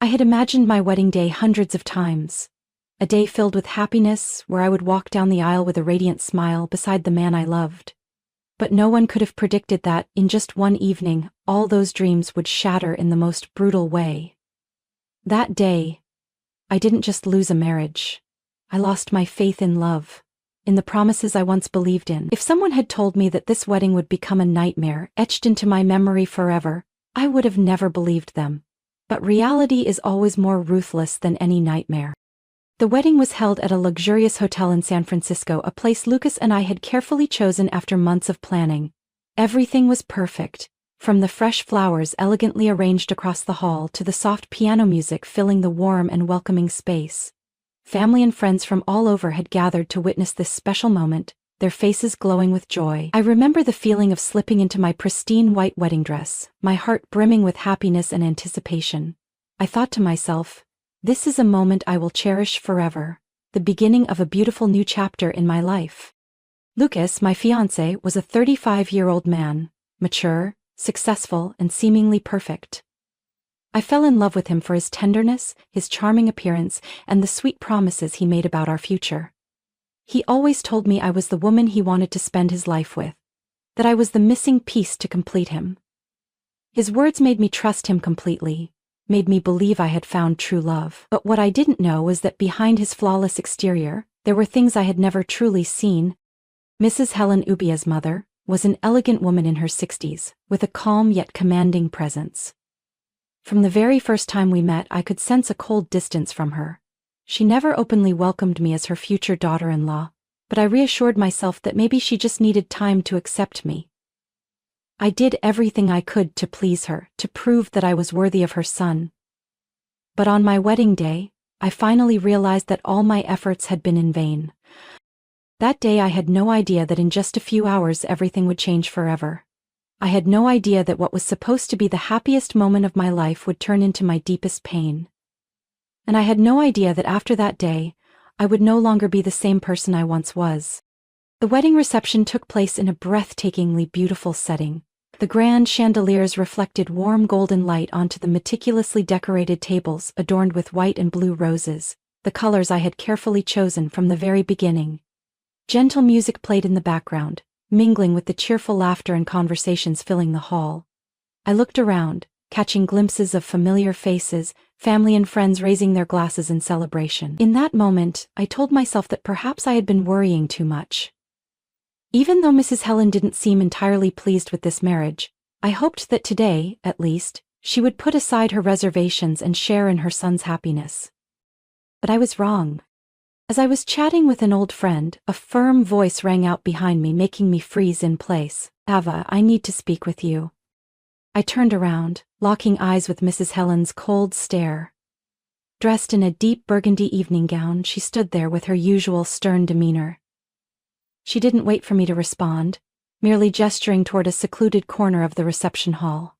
had imagined my wedding day hundreds of times. A day filled with happiness, where I would walk down the aisle with a radiant smile beside the man I loved. But no one could have predicted that, in just one evening, all those dreams would shatter in the most brutal way. That day, I didn't just lose a marriage. I lost my faith in love, in the promises I once believed in. If someone had told me that this wedding would become a nightmare, etched into my memory forever, I would have never believed them. But reality is always more ruthless than any nightmare. The wedding was held at a luxurious hotel in San Francisco, a place Lucas and I had carefully chosen after months of planning. Everything was perfect, from the fresh flowers elegantly arranged across the hall to the soft piano music filling the warm and welcoming space. Family and friends from all over had gathered to witness this special moment, their faces glowing with joy. I remember the feeling of slipping into my pristine white wedding dress, my heart brimming with happiness and anticipation. I thought to myself, this is a moment I will cherish forever, the beginning of a beautiful new chapter in my life. Lucas, my fiancé, was a 35-year-old man, mature, successful, and seemingly perfect. I fell in love with him for his tenderness, his charming appearance, and the sweet promises he made about our future. He always told me I was the woman he wanted to spend his life with, that I was the missing piece to complete him. His words made me trust him completely, made me believe I had found true love. But what I didn't know was that behind his flawless exterior, there were things I had never truly seen. Mrs. Helen Ubia's mother was an elegant woman in her 60s, with a calm yet commanding presence. From the very first time we met, I could sense a cold distance from her. She never openly welcomed me as her future daughter-in-law, but I reassured myself that maybe she just needed time to accept me. I did everything I could to please her, to prove that I was worthy of her son. But on my wedding day, I finally realized that all my efforts had been in vain. That day I had no idea that in just a few hours everything would change forever. I had no idea that what was supposed to be the happiest moment of my life would turn into my deepest pain. And I had no idea that after that day, I would no longer be the same person I once was. The wedding reception took place in a breathtakingly beautiful setting. The grand chandeliers reflected warm golden light onto the meticulously decorated tables adorned with white and blue roses, the colors I had carefully chosen from the very beginning. Gentle music played in the background, mingling with the cheerful laughter and conversations filling the hall. I looked around, catching glimpses of familiar faces, family and friends raising their glasses in celebration. In that moment, I told myself that perhaps I had been worrying too much. Even though Mrs. Helen didn't seem entirely pleased with this marriage, I hoped that today, at least, she would put aside her reservations and share in her son's happiness. But I was wrong. As I was chatting with an old friend, a firm voice rang out behind me, making me freeze in place. "Ava, I need to speak with you." I turned around, locking eyes with Mrs. Helen's cold stare. Dressed in a deep burgundy evening gown, she stood there with her usual stern demeanor. She didn't wait for me to respond, merely gesturing toward a secluded corner of the reception hall.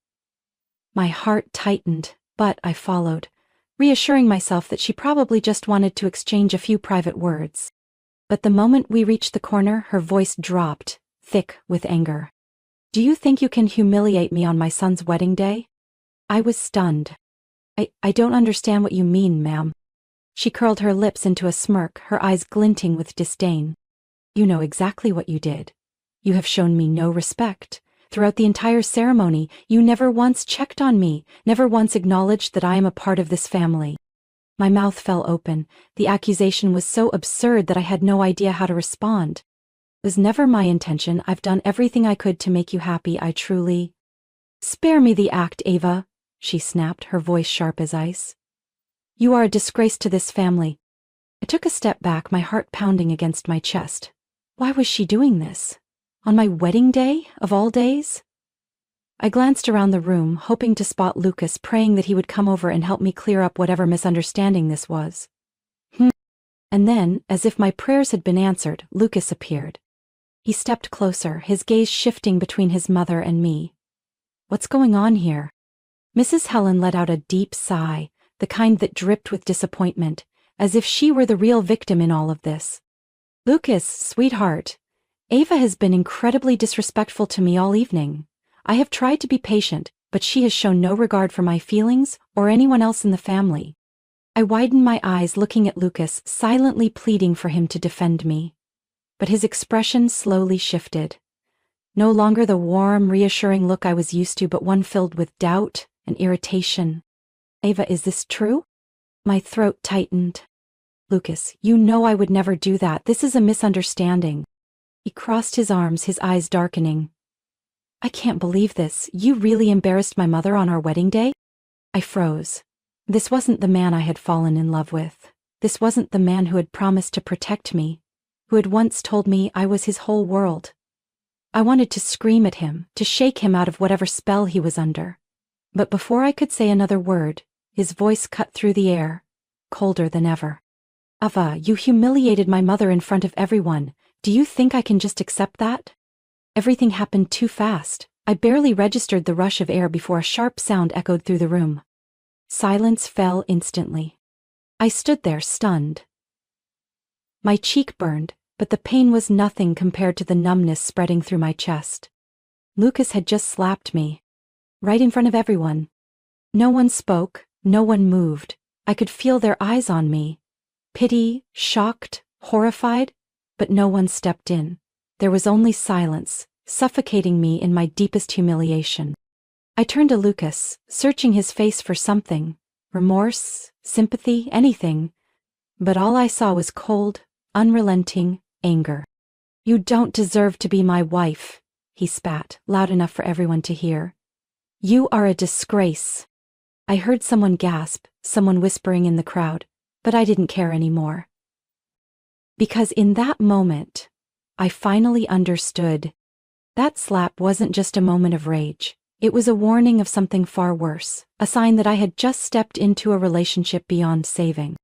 My heart tightened, but I followed, reassuring myself that she probably just wanted to exchange a few private words. But the moment we reached the corner, her voice dropped, thick with anger. "Do you think you can humiliate me on my son's wedding day?" I was stunned. I don't understand what you mean, ma'am." She curled her lips into a smirk, her eyes glinting with disdain. "You know exactly what you did. You have shown me no respect. Throughout the entire ceremony, you never once checked on me, never once acknowledged that I am a part of this family." My mouth fell open. The accusation was so absurd that I had no idea how to respond. "It was never my intention. I've done everything I could to make you happy. I truly—" "Spare me the act, Ava," she snapped, her voice sharp as ice. "You are a disgrace to this family." I took a step back, my heart pounding against my chest. Why was she doing this? On my wedding day, of all days? I glanced around the room, hoping to spot Lucas, praying that he would come over and help me clear up whatever misunderstanding this was. And then, as if my prayers had been answered, Lucas appeared. He stepped closer, his gaze shifting between his mother and me. "What's going on here?" Mrs. Helen let out a deep sigh, the kind that dripped with disappointment, as if she were the real victim in all of this. "Lucas, sweetheart, Ava has been incredibly disrespectful to me all evening. I have tried to be patient, but she has shown no regard for my feelings or anyone else in the family. I widened my eyes looking at Lucas, silently pleading for him to defend me. But his expression slowly shifted. No longer the warm, reassuring look I was used to, but one filled with doubt and irritation. Ava, is this true? My throat tightened. Lucas, you know I would never do that. This is a misunderstanding. He crossed his arms, his eyes darkening. I can't believe this. You really embarrassed my mother on our wedding day? I froze. This wasn't the man I had fallen in love with. This wasn't the man who had promised to protect me, who had once told me I was his whole world. I wanted to scream at him, to shake him out of whatever spell he was under. But before I could say another word, his voice cut through the air, colder than ever. Ava, you humiliated my mother in front of everyone. Do you think I can just accept that? Everything happened too fast. I barely registered the rush of air before a sharp sound echoed through the room. Silence fell instantly. I stood there, stunned. My cheek burned, but the pain was nothing compared to the numbness spreading through my chest. Lucas had just slapped me. Right in front of everyone. No one spoke, no one moved. I could feel their eyes on me. Pity, shocked, horrified, but no one stepped in. There was only silence, suffocating me in my deepest humiliation. I turned to Lucas, searching his face for something, remorse, sympathy, anything. But all I saw was cold, unrelenting anger. You don't deserve to be my wife, he spat, loud enough for everyone to hear. You are a disgrace. I heard someone gasp, someone whispering in the crowd, but I didn't care anymore. Because in that moment, I finally understood. That slap wasn't just a moment of rage. It was a warning of something far worse, a sign that I had just stepped into a relationship beyond saving.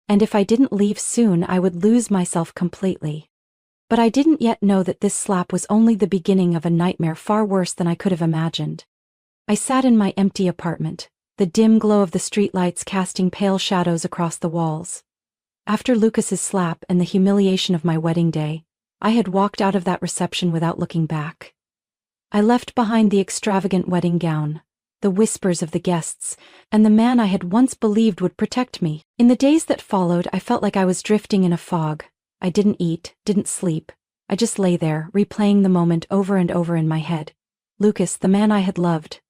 And if I didn't leave soon, I would lose myself completely. But I didn't yet know that this slap was only the beginning of a nightmare far worse than I could have imagined. I sat in my empty apartment, the dim glow of the streetlights casting pale shadows across the walls. After Lucas's slap and the humiliation of my wedding day, I had walked out of that reception without looking back. I left behind the extravagant wedding gown, the whispers of the guests, and the man I had once believed would protect me. In the days that followed, I felt like I was drifting in a fog. I didn't eat, didn't sleep. I just lay there, replaying the moment over and over in my head. Lucas, the man I had loved,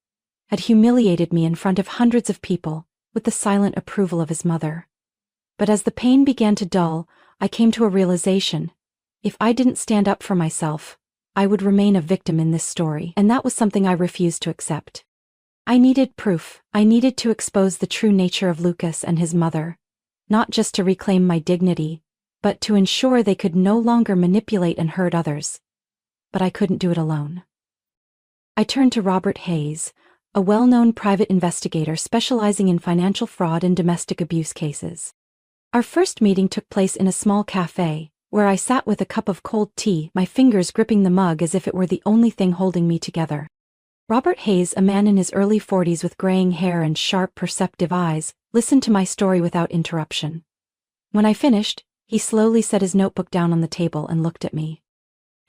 had humiliated me in front of hundreds of people, with the silent approval of his mother. But as the pain began to dull, I came to a realization. If I didn't stand up for myself, I would remain a victim in this story, and that was something I refused to accept. I needed proof. I needed to expose the true nature of Lucas and his mother, not just to reclaim my dignity, but to ensure they could no longer manipulate and hurt others. But I couldn't do it alone. I turned to Robert Hayes, a well-known private investigator specializing in financial fraud and domestic abuse cases. Our first meeting took place in a small cafe, where I sat with a cup of cold tea, my fingers gripping the mug as if it were the only thing holding me together. Robert Hayes, a man in his early 40s with graying hair and sharp, perceptive eyes, listened to my story without interruption. When I finished, he slowly set his notebook down on the table and looked at me.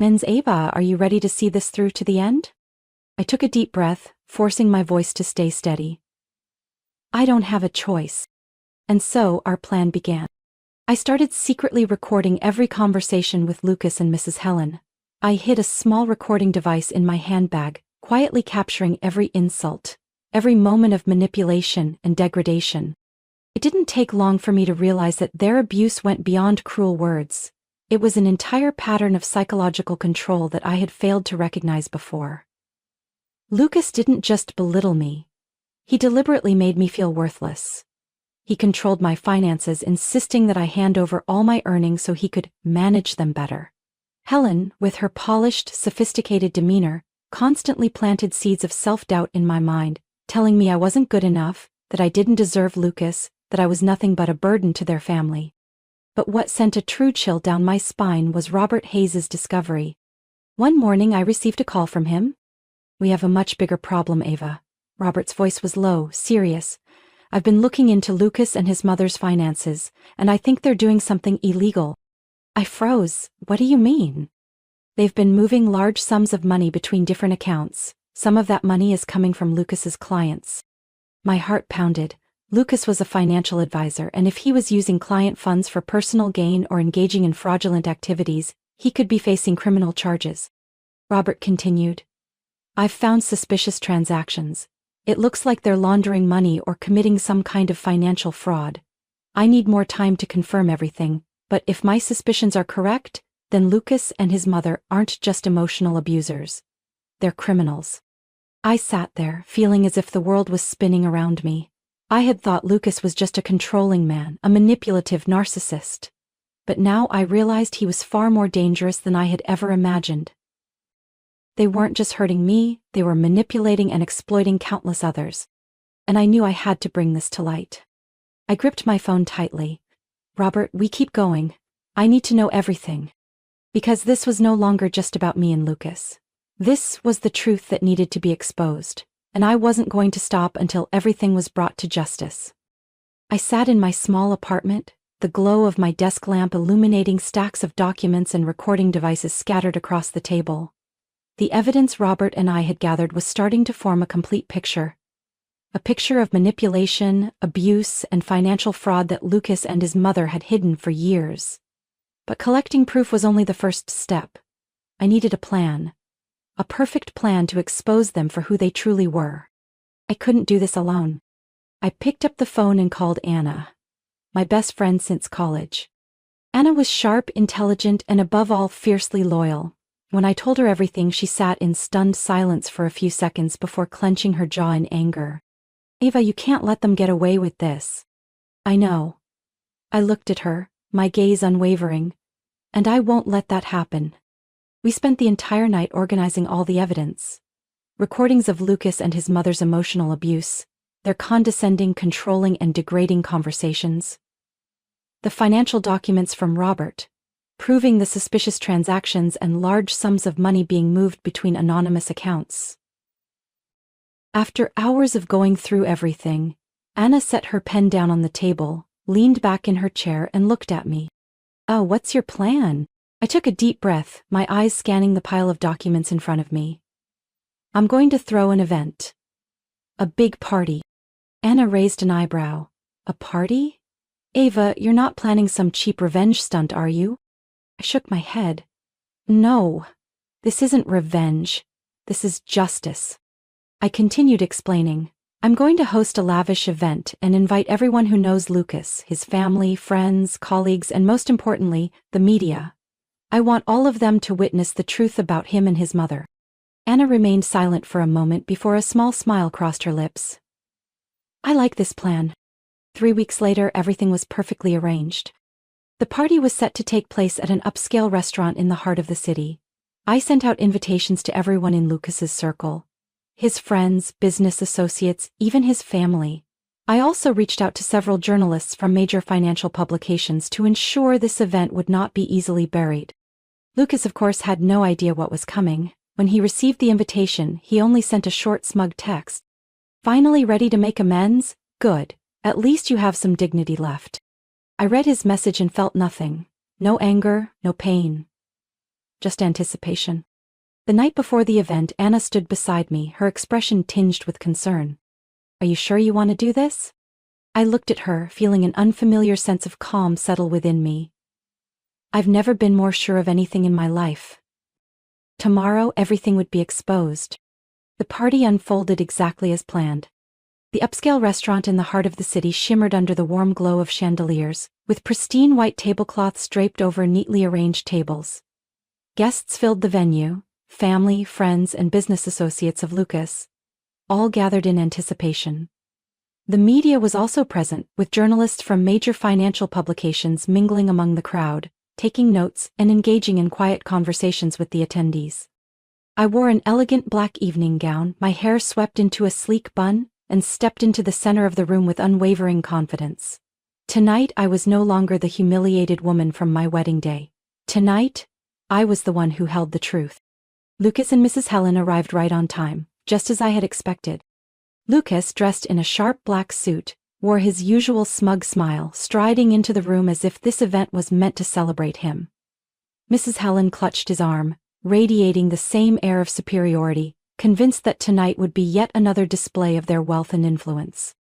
"Ms. Ava, are you ready to see this through to the end?" I took a deep breath, forcing my voice to stay steady. "I don't have a choice." And so our plan began. I started secretly recording every conversation with Lucas and Mrs. Helen. I hid a small recording device in my handbag, quietly capturing every insult, every moment of manipulation and degradation. It didn't take long for me to realize that their abuse went beyond cruel words. It was an entire pattern of psychological control that I had failed to recognize before. Lucas didn't just belittle me. He deliberately made me feel worthless. He controlled my finances, insisting that I hand over all my earnings so he could manage them better. Helen, with her polished, sophisticated demeanor, constantly planted seeds of self-doubt in my mind, telling me I wasn't good enough, that I didn't deserve Lucas, that I was nothing but a burden to their family. But what sent a true chill down my spine was Robert Hayes's discovery. One morning I received a call from him. "We have a much bigger problem, Ava." Robert's voice was low, serious. "I've been looking into Lucas and his mother's finances, and I think they're doing something illegal." I froze. "What do you mean?" "They've been moving large sums of money between different accounts, Some of that money is coming from Lucas's clients. My heart pounded. Lucas was a financial advisor, and if he was using client funds for personal gain or engaging in fraudulent activities, he could be facing criminal charges. Robert continued. I've found suspicious transactions. It looks like they're laundering money or committing some kind of financial fraud. I need more time to confirm everything, but if my suspicions are correct, then Lucas and his mother aren't just emotional abusers. They're criminals. I sat there, feeling as if the world was spinning around me. I had thought Lucas was just a controlling man, a manipulative narcissist. But now I realized he was far more dangerous than I had ever imagined. They weren't just hurting me, they were manipulating and exploiting countless others. And I knew I had to bring this to light. I gripped my phone tightly. Robert, we keep going. I need to know everything. Because this was no longer just about me and Lucas. This was the truth that needed to be exposed, and I wasn't going to stop until everything was brought to justice. I sat in my small apartment, the glow of my desk lamp illuminating stacks of documents and recording devices scattered across the table. The evidence Robert and I had gathered was starting to form a complete picture. A picture of manipulation, abuse, and financial fraud that Lucas and his mother had hidden for years. But collecting proof was only the first step. I needed a plan. A perfect plan to expose them for who they truly were. I couldn't do this alone. I picked up the phone and called Anna, my best friend since college. Anna was sharp, intelligent, and above all fiercely loyal. When I told her everything, she sat in stunned silence for a few seconds before clenching her jaw in anger. Ava, you can't let them get away with this. I know. I looked at her, my gaze unwavering. And I won't let that happen. We spent the entire night organizing all the evidence. Recordings of Lucas and his mother's emotional abuse, their condescending, controlling, and degrading conversations. The financial documents from Robert, proving the suspicious transactions and large sums of money being moved between anonymous accounts. After hours of going through everything, Anna set her pen down on the table, leaned back in her chair, and looked at me. Oh, what's your plan? I took a deep breath, my eyes scanning the pile of documents in front of me. I'm going to throw an event. A big party. Anna raised an eyebrow. A party? Ava, you're not planning some cheap revenge stunt, are you? I shook my head. No. This isn't revenge. This is justice. I continued explaining. I'm going to host a lavish event and invite everyone who knows Lucas, his family, friends, colleagues, and most importantly, the media. I want all of them to witness the truth about him and his mother. Anna remained silent for a moment before a small smile crossed her lips. I like this plan. 3 weeks later, everything was perfectly arranged. The party was set to take place at an upscale restaurant in the heart of the city. I sent out invitations to everyone in Lucas's circle. His friends, business associates, even his family. I also reached out to several journalists from major financial publications to ensure this event would not be easily buried. Lucas, of course, had no idea what was coming. When he received the invitation, he only sent a short, smug text. Finally ready to make amends? Good. At least you have some dignity left. I read his message and felt nothing. No anger, no pain. Just anticipation. The night before the event, Anna stood beside me, her expression tinged with concern. Are you sure you want to do this? I looked at her, feeling an unfamiliar sense of calm settle within me. I've never been more sure of anything in my life. Tomorrow, everything would be exposed. The party unfolded exactly as planned. The upscale restaurant in the heart of the city shimmered under the warm glow of chandeliers, with pristine white tablecloths draped over neatly arranged tables. Guests filled the venue, family, friends, and business associates of Lucas, all gathered in anticipation. The media was also present, with journalists from major financial publications mingling among the crowd, taking notes and engaging in quiet conversations with the attendees. I wore an elegant black evening gown, my hair swept into a sleek bun, and stepped into the center of the room with unwavering confidence. Tonight I was no longer the humiliated woman from my wedding day. Tonight, I was the one who held the truth. Lucas and Mrs. Helen arrived right on time, just as I had expected. Lucas, dressed in a sharp black suit, wore his usual smug smile, striding into the room as if this event was meant to celebrate him. Mrs. Helen clutched his arm, radiating the same air of superiority, convinced that tonight would be yet another display of their wealth and influence.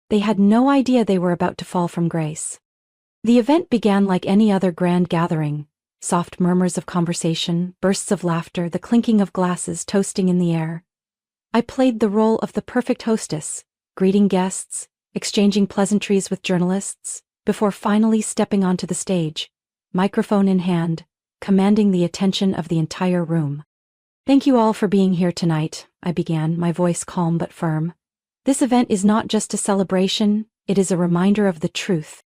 They had no idea they were about to fall from grace. The event began like any other grand gathering. Soft murmurs of conversation, bursts of laughter, the clinking of glasses toasting in the air. I played the role of the perfect hostess, greeting guests, exchanging pleasantries with journalists, before finally stepping onto the stage, microphone in hand, commanding the attention of the entire room. "Thank you all for being here tonight," I began, my voice calm but firm. "This event is not just a celebration, it is a reminder of the truth."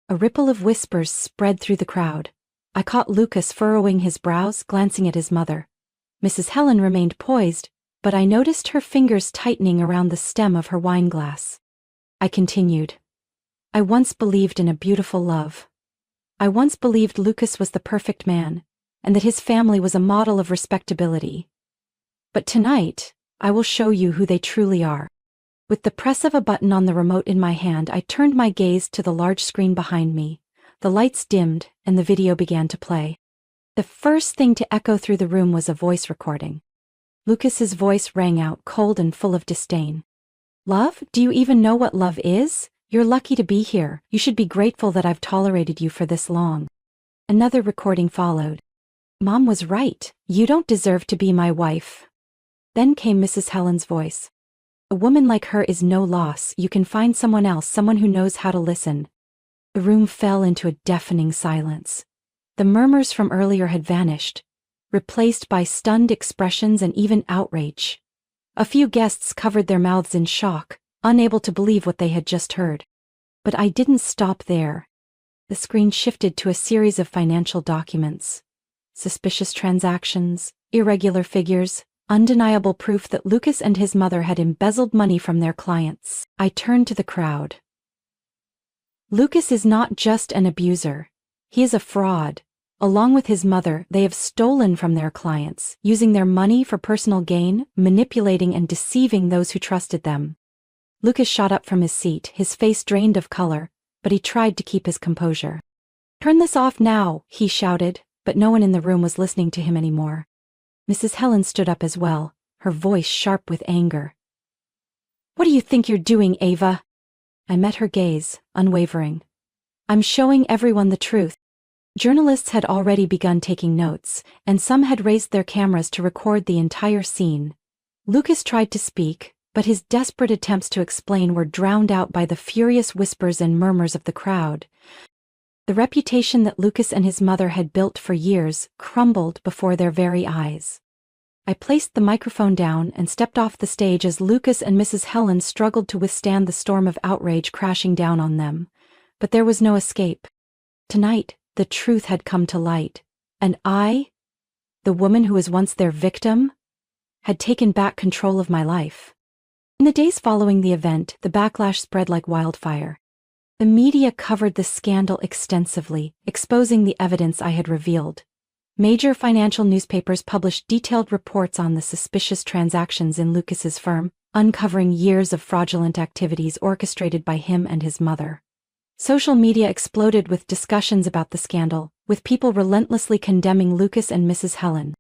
A ripple of whispers spread through the crowd. I caught Lucas furrowing his brows, glancing at his mother. Mrs. Helen remained poised, but I noticed her fingers tightening around the stem of her wineglass. I continued. "I once believed in a beautiful love. I once believed Lucas was the perfect man, and that his family was a model of respectability. But tonight, I will show you who they truly are." With the press of a button on the remote in my hand, I turned my gaze to the large screen behind me. The lights dimmed, and the video began to play. The first thing to echo through the room was a voice recording. Lucas's voice rang out, cold and full of disdain. "Love? Do you even know what love is? You're lucky to be here. You should be grateful that I've tolerated you for this long." Another recording followed. "Mom was right. You don't deserve to be my wife." Then came Mrs. Helen's voice. "A woman like her is no loss. You can find someone else, someone who knows how to listen." The room fell into a deafening silence. The murmurs from earlier had vanished, replaced by stunned expressions and even outrage. A few guests covered their mouths in shock, unable to believe what they had just heard. But I didn't stop there. The screen shifted to a series of financial documents. Suspicious transactions, irregular figures, undeniable proof that Lucas and his mother had embezzled money from their clients. I turned to the crowd. Lucas is not just an abuser. He is a fraud. Along with his mother, they have stolen from their clients, using their money for personal gain, manipulating and deceiving those who trusted them. Lucas shot up from his seat, his face drained of color, but he tried to keep his composure. "Turn this off now," he shouted, but no one in the room was listening to him anymore. Mrs. Helen stood up as well, her voice sharp with anger. "What do you think you're doing, Ava?" I met her gaze, unwavering. "I'm showing everyone the truth." Journalists had already begun taking notes, and some had raised their cameras to record the entire scene. Lucas tried to speak, but his desperate attempts to explain were drowned out by the furious whispers and murmurs of the crowd. The reputation that Lucas and his mother had built for years crumbled before their very eyes. I placed the microphone down and stepped off the stage as Lucas and Mrs. Helen struggled to withstand the storm of outrage crashing down on them. But there was no escape. Tonight, the truth had come to light, and I, the woman who was once their victim, had taken back control of my life. In the days following the event, the backlash spread like wildfire. The media covered the scandal extensively, exposing the evidence I had revealed. Major financial newspapers published detailed reports on the suspicious transactions in Lucas's firm, uncovering years of fraudulent activities orchestrated by him and his mother. Social media exploded with discussions about the scandal, with people relentlessly condemning Lucas and Mrs. Helen.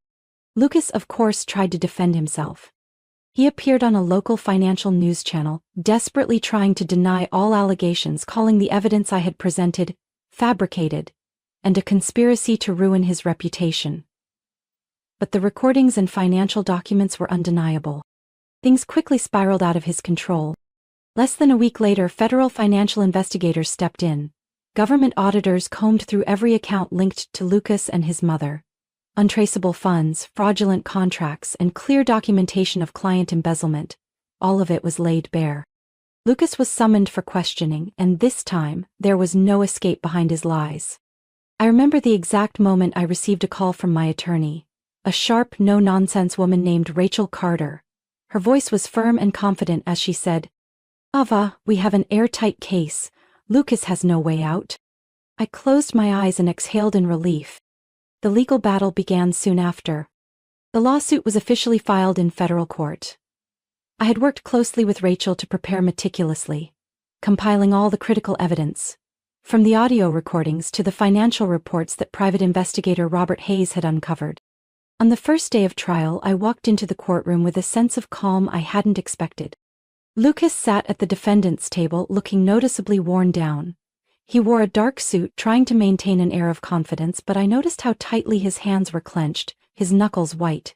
Lucas, of course, tried to defend himself. He appeared on a local financial news channel, desperately trying to deny all allegations, calling the evidence I had presented fabricated and a conspiracy to ruin his reputation. But the recordings and financial documents were undeniable. Things quickly spiraled out of his control. Less than a week later, federal financial investigators stepped in. Government auditors combed through every account linked to Lucas and his mother. Untraceable funds, fraudulent contracts, and clear documentation of client embezzlement, all of it was laid bare. Lucas was summoned for questioning, and this time, there was no escape behind his lies. I remember the exact moment I received a call from my attorney, a sharp, no-nonsense woman named Rachel Carter. Her voice was firm and confident as she said, "Ava, we have an airtight case. Lucas has no way out." I closed my eyes and exhaled in relief. The legal battle began soon after. The lawsuit was officially filed in federal court. I had worked closely with Rachel to prepare meticulously, compiling all the critical evidence, from the audio recordings to the financial reports that private investigator Robert Hayes had uncovered. On the first day of trial, I walked into the courtroom with a sense of calm I hadn't expected. Lucas sat at the defendant's table looking noticeably worn down. He wore a dark suit, trying to maintain an air of confidence, but I noticed how tightly his hands were clenched, his knuckles white.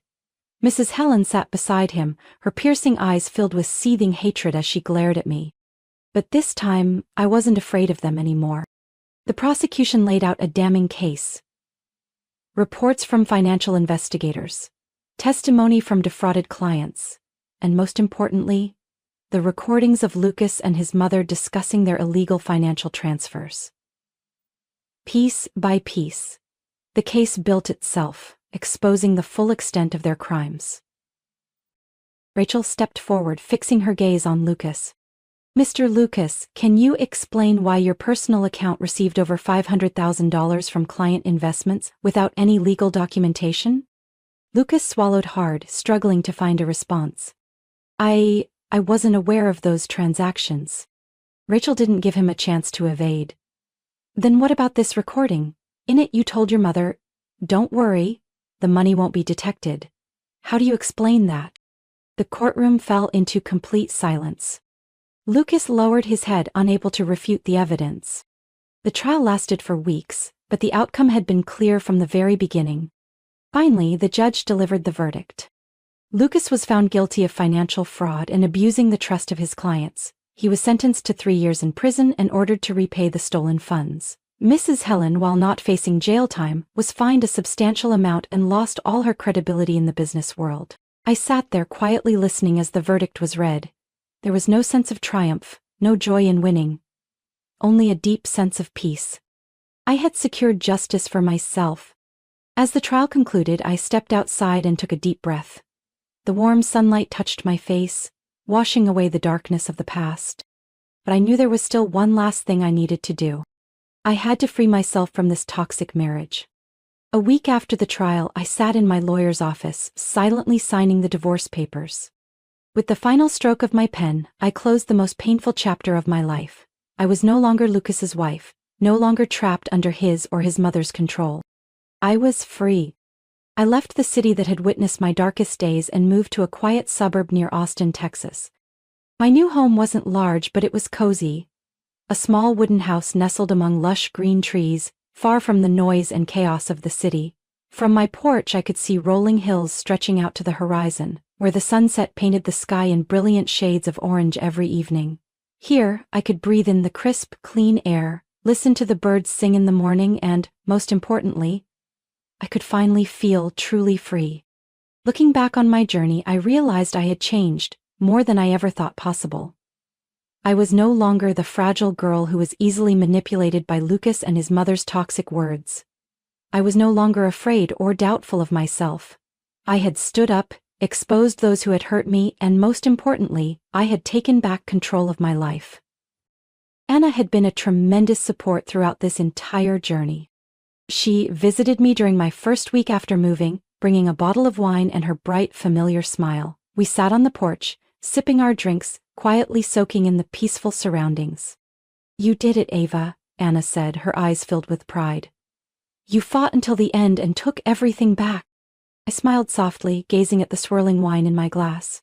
Mrs. Helen sat beside him, her piercing eyes filled with seething hatred as she glared at me. But this time, I wasn't afraid of them anymore. The prosecution laid out a damning case. Reports from financial investigators, testimony from defrauded clients, and most importantly, the recordings of Lucas and his mother discussing their illegal financial transfers. Piece by piece, the case built itself, exposing the full extent of their crimes. Rachel stepped forward, fixing her gaze on Lucas. Mr. Lucas, can you explain why your personal account received over $500,000 from client investments without any legal documentation? Lucas swallowed hard, struggling to find a response. I wasn't aware of those transactions. Rachel didn't give him a chance to evade. Then what about this recording? In it you told your mother, "Don't worry, the money won't be detected." How do you explain that? The courtroom fell into complete silence. Lucas lowered his head, unable to refute the evidence. The trial lasted for weeks, but the outcome had been clear from the very beginning. Finally, the judge delivered the verdict. Lucas was found guilty of financial fraud and abusing the trust of his clients. He was sentenced to 3 years in prison and ordered to repay the stolen funds. Mrs. Helen, while not facing jail time, was fined a substantial amount and lost all her credibility in the business world. I sat there quietly listening as the verdict was read. There was no sense of triumph, no joy in winning. Only a deep sense of peace. I had secured justice for myself. As the trial concluded, I stepped outside and took a deep breath. The warm sunlight touched my face, washing away the darkness of the past. But I knew there was still one last thing I needed to do. I had to free myself from this toxic marriage. A week after the trial, I sat in my lawyer's office, silently signing the divorce papers. With the final stroke of my pen, I closed the most painful chapter of my life. I was no longer Lucas's wife, no longer trapped under his or his mother's control. I was free. I left the city that had witnessed my darkest days and moved to a quiet suburb near Austin, Texas. My new home wasn't large, but it was cozy. A small wooden house nestled among lush green trees, far from the noise and chaos of the city. From my porch I could see rolling hills stretching out to the horizon, where the sunset painted the sky in brilliant shades of orange every evening. Here, I could breathe in the crisp, clean air, listen to the birds sing in the morning and, most importantly, I could finally feel truly free. Looking back on my journey, I realized I had changed, more than I ever thought possible. I was no longer the fragile girl who was easily manipulated by Lucas and his mother's toxic words. I was no longer afraid or doubtful of myself. I had stood up, exposed those who had hurt me, and most importantly, I had taken back control of my life. Anna had been a tremendous support throughout this entire journey. She visited me during my first week after moving, bringing a bottle of wine and her bright, familiar smile. We sat on the porch, sipping our drinks, quietly soaking in the peaceful surroundings. "You did it, Ava," Anna said, her eyes filled with pride. "You fought until the end and took everything back." I smiled softly, gazing at the swirling wine in my glass.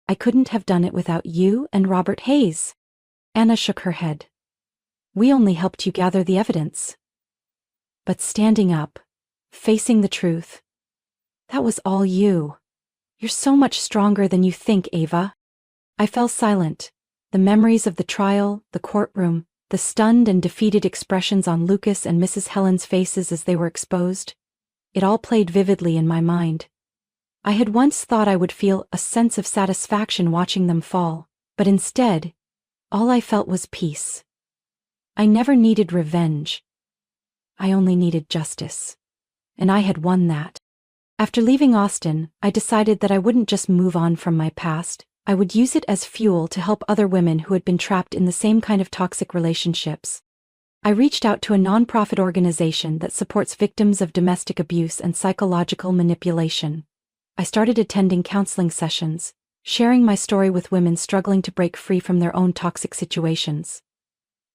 "I couldn't have done it without you and Robert Hayes." Anna shook her head. "We only helped you gather the evidence." But standing up, facing the truth, that was all you. You're so much stronger than you think, Ava. I fell silent. The memories of the trial, the courtroom, the stunned and defeated expressions on Lucas and Mrs. Helen's faces as they were exposed. It all played vividly in my mind. I had once thought I would feel a sense of satisfaction watching them fall, but instead, all I felt was peace. I never needed revenge. I only needed justice. And I had won that. After leaving Austin, I decided that I wouldn't just move on from my past, I would use it as fuel to help other women who had been trapped in the same kind of toxic relationships. I reached out to a nonprofit organization that supports victims of domestic abuse and psychological manipulation. I started attending counseling sessions, sharing my story with women struggling to break free from their own toxic situations.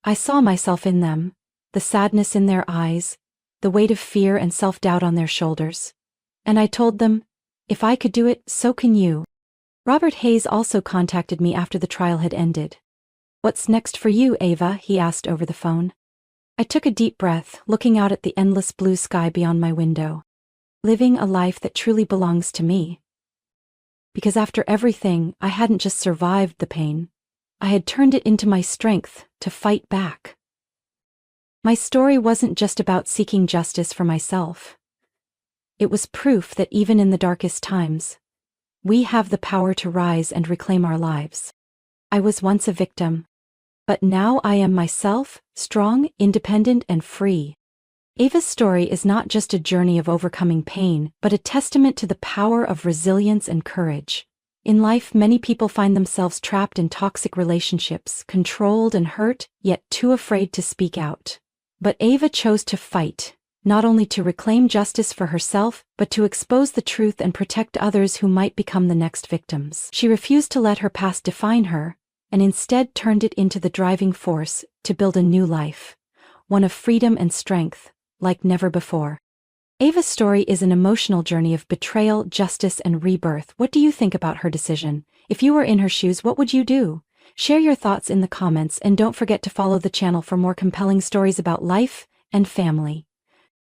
I saw myself in them, the sadness in their eyes, the weight of fear and self-doubt on their shoulders. And I told them, if I could do it, so can you. Robert Hayes also contacted me after the trial had ended. What's next for you, Ava? He asked over the phone. I took a deep breath, looking out at the endless blue sky beyond my window. Living a life that truly belongs to me. Because after everything, I hadn't just survived the pain. I had turned it into my strength to fight back. My story wasn't just about seeking justice for myself. It was proof that even in the darkest times, we have the power to rise and reclaim our lives. I was once a victim, but now I am myself, strong, independent, and free. Ava's story is not just a journey of overcoming pain, but a testament to the power of resilience and courage. In life, many people find themselves trapped in toxic relationships, controlled and hurt, yet too afraid to speak out. But Ava chose to fight, not only to reclaim justice for herself, but to expose the truth and protect others who might become the next victims. She refused to let her past define her, and instead turned it into the driving force to build a new life, one of freedom and strength, like never before. Ava's story is an emotional journey of betrayal, justice, and rebirth. What do you think about her decision? If you were in her shoes, what would you do? Share your thoughts in the comments and don't forget to follow the channel for more compelling stories about life and family.